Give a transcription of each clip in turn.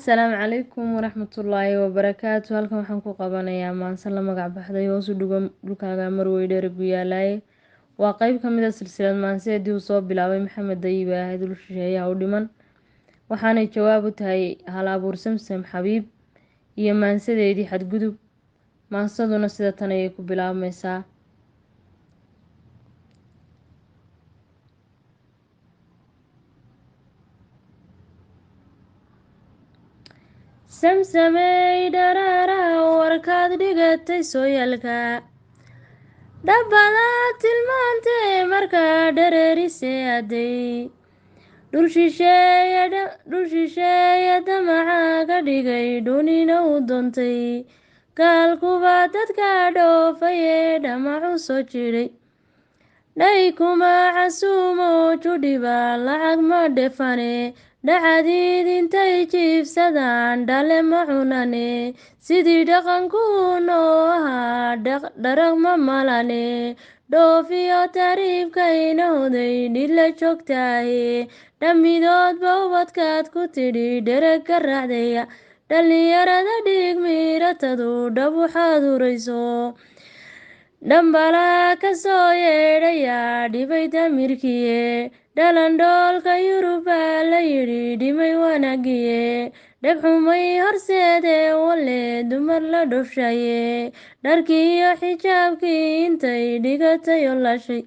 Asalaamu calaykum waraxmatullaahi wabarakaatu. Halkan waxaan ku qabanayaa maanse la magac baxday hoos u dhigo dhulkaaga marwey dheer gu yaalaaye. Waa qayb ka mid a silsilad maanseedii uu soo bilaabay maxamed dayiib ee ahayd dhul shisheeyaha u dhiman, waxaanay jawaab u tahay hal abuur samsam xabiib iyo maansadeedii xadgudub. Maansaduna sida tan ayay ku bilaabmaysaa. samsamey dharaaraha warkaad dhigatay sooyaalka, dhabbada tilmaantee markaa dhareerisee adday, dhul shisheeye damaca ka dhigay dhunina u doontay, gaalkuba dadka dhoofayee dhamacu soo jidhay, dhay kuma casuumo judhiba lacag ma dhefane, dhacadiid intay jiibsadaan dhale ma cunane, sidii dhaqanku noo ahaa dharag ma malane, dhoofiyo tariibkayna hoday dhila joogtaaye, dhammidoodba ubadkaad ku tidhi dhereg ka raacdaya, dhallinyarada dhig miiratadu dhab waxaad hurayso, dhambalaa ka soo yeedhayaa dhibay damirkiye, dhalandhoolka yurubaa la yidhi dhimay wanaagiye, dhegxumay horseedee walle dumar la dhofshaye, dharkii iyo xijaabkii intay dhigatay oo lashay,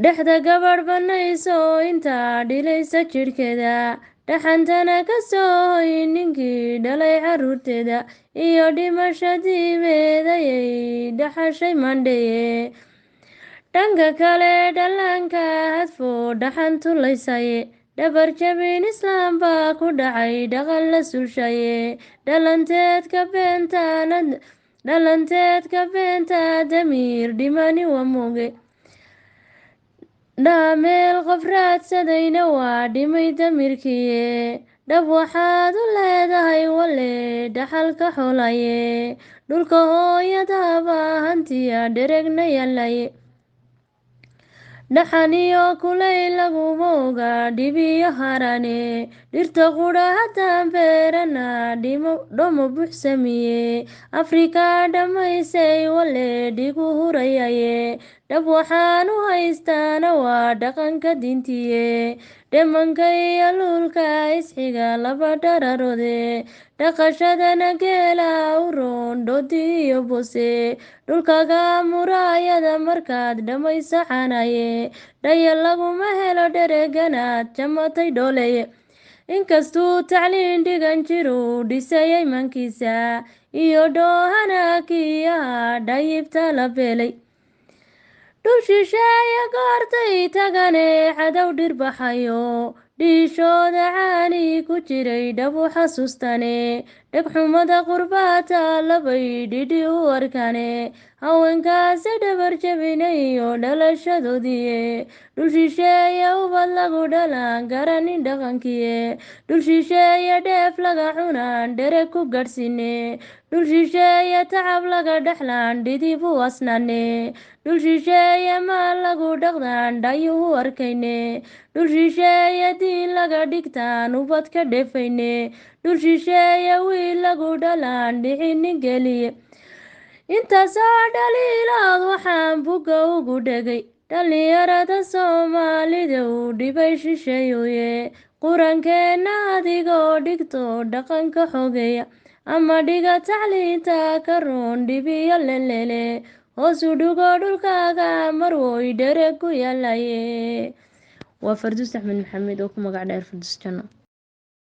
dhexda gabadh bannayso intaa dhilaysa jidhkeeda, dhaxantana ka soo hoy ninkii dhalay carruurteeda, iyo dhimasha diimeedayay dhaxashay mandheye, dhanka kale dhallaanka hadfo dhaxan tulaysaye, dhabar jabin islaam baa ku dhacay dhaqan la sulshaye, dhalanteedka beenta damiir dhimani waa mooge, dhaameel qof raadsadayna waa dhimay damirkiye, dhab waxaad u leedahay walle dhaxalka xoolaye, dhulka hooyadaba hantiya dheregna yaalaye, dhaxan iyo kulay laguma oga dhibiyo harane, dhirta qudha haddaan beerana dhomo buuxsamiye, afrika dhammaysay walle dhigu hurayaye, dhab waxaan u haystaana waa dhaqanka diintiye, dhemanka iyo luulka isxiga laba dhararoode, dhaqashadana geela u roon dhoodi iyo bose, dhulkaga muraayada markaad dhammaysa canaye, dhaya laguma helo dhereganaad jamatay dhooleye, inkastuu tacliin dhigan jiru dhisayay mankiisa, iyo dhoohana kii ahaa dhayibta la beelay, dhul shisheeye goortay tagane cadow dhirbaxayo, dhiishooda caani ku jiray dhabu xasuustane, dhegxumada qurbaata labay dhidhi u arkane, haweenkaasi dhabar jabinayo dhalashadoodiye, dhul shisheeye ubad lagu dhalaan garanin dhaqankiye, dhul shisheeye dheef laga cunaan dhereg ku gadhsine, dhul shisheeye tacab laga dhexlaan dhidib u asnane, dhul shisheeye maal lagu dhaqdaan dhayuhu arkayne, dhul shisheeye diin laga dhigtaan ubad ka dhefayne, dhul shisheeye wiil lagu dhalaan dhicini geliye, intaasoo dhaliilood waxaan bugga ugu dhegay, dhallinyarada soomaalida uu dhibay shisheeyoye, qurankeenna adigoo dhigto dhaqanka xogeeya, ama dhiga tacliinta ka roon dhibiyo lelele, hoos u dhigo dhulkaaga marwoy dhereg ku yaalaye. waa Farduus Axmed Maxamed oo ku magac dheer Farduus Janno.